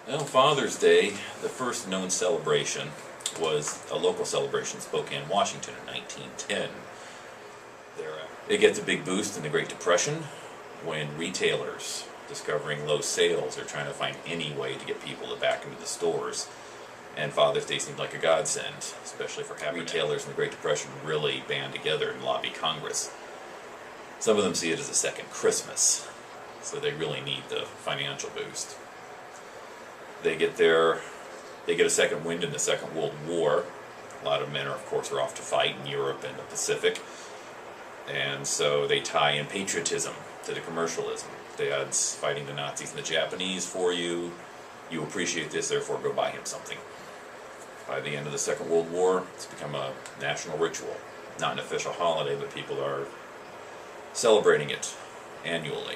Well, Father's Day, the first known celebration, was a local celebration in Spokane, Washington in 1910. It gets a big boost in the Great Depression when retailers, discovering low sales, are trying to find any way to get people back into the stores. And Father's Day seemed like a godsend, especially for having retailers in the Great Depression really band together and lobby Congress. Some of them see it as a second Christmas, so they really need the financial boost. They get a second wind in the Second World War. A lot of men are, of course, off to fight in Europe and the Pacific. And so they tie in patriotism to the commercialism. Dad's fighting the Nazis and the Japanese for you. You appreciate this, therefore go buy him something. By the end of the Second World War, it's become a national ritual. Not an official holiday, but people are celebrating it annually.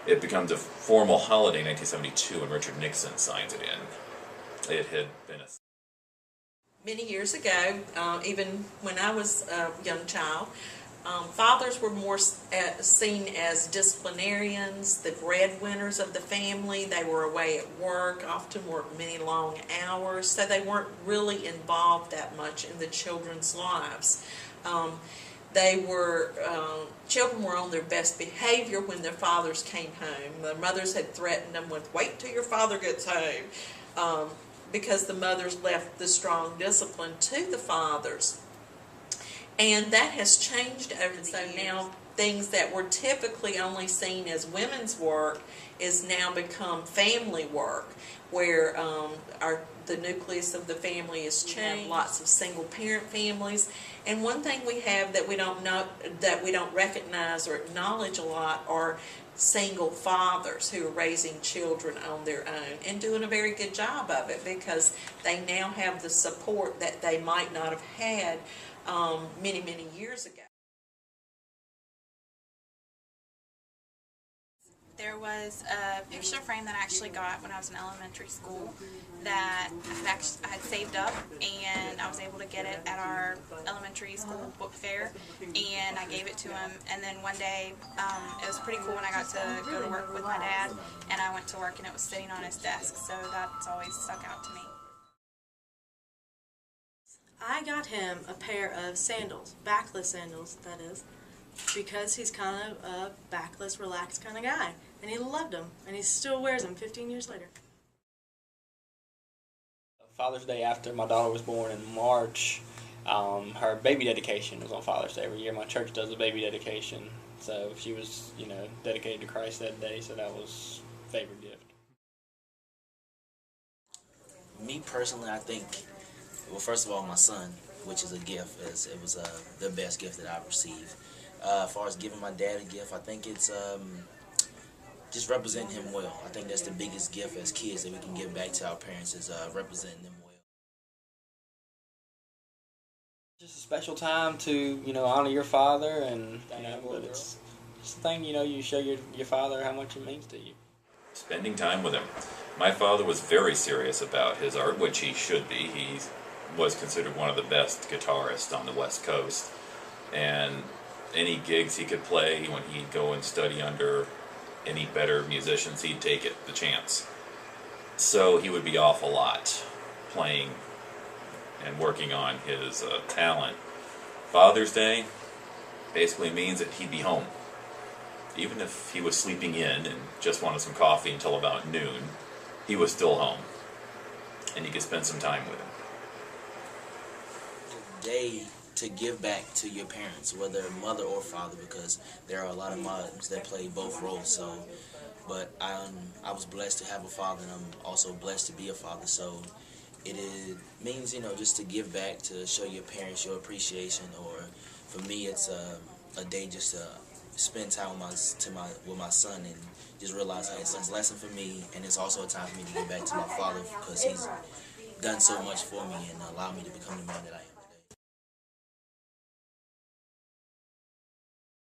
It becomes a formal holiday in 1972 when Richard Nixon signs it in. It had been many years ago, even when I was a young child, fathers were more seen as disciplinarians, the breadwinners of the family. They were away at work, often worked many long hours, so they weren't really involved that much in the children's lives. Children were on their best behavior when their fathers came home. The mothers had threatened them with, "Wait till your father gets home," because the mothers left the strong discipline to the fathers. And that has changed over the years. So now things that were typically only seen as women's work is now become family work, where the nucleus of the family is changed. We have lots of single parent families, and one thing we have that we don't recognize or acknowledge a lot are single fathers who are raising children on their own and doing a very good job of it, because they now have the support that they might not have had many years ago. There was a picture frame that I actually got when I was in elementary school that I had saved up, and I was able to get it at our elementary school book fair, and I gave it to him. And then one day, it was pretty cool when I got to go to work with my dad, and I went to work and it was sitting on his desk, so that's always stuck out to me. I got him a pair of sandals, backless sandals, that is, because he's kind of a backless, relaxed kind of guy. And he loved them, and he still wears them 15 years later. Father's Day, after my daughter was born in March, her baby dedication was on Father's Day. Every year my church does a baby dedication. So she was, dedicated to Christ that day, so that was a favorite gift. Me personally, I think, well, first of all, my son, which is a gift. It was the best gift that I've received. As far as giving my dad a gift, I think it's just representing him well. I think that's the biggest gift as kids that we can give back to our parents, is representing them well. Just a special time to, honor your father, and, but it's just a thing, you show your father how much it means to you. spending time with him. My father was very serious about his art, which he should be. He was considered one of the best guitarists on the West Coast, and any gigs he could play, when he'd go and study under any better musicians, he'd take it, the chance. So he would be off a lot, playing and working on his talent. Father's Day basically means that he'd be home. Even if he was sleeping in and just wanted some coffee until about noon, he was still home, and you could spend some time with him. Day to give back to your parents, whether mother or father, because there are a lot of moms that play both roles. So, but I was blessed to have a father, and I'm also blessed to be a father. So it means, just to give back, to show your parents your appreciation. Or for me, it's a day just to spend time with my son, and just realize how it's a lesson for me, and it's also a time for me to give back to my father, because he's done so much for me and allowed me to become the man that I am.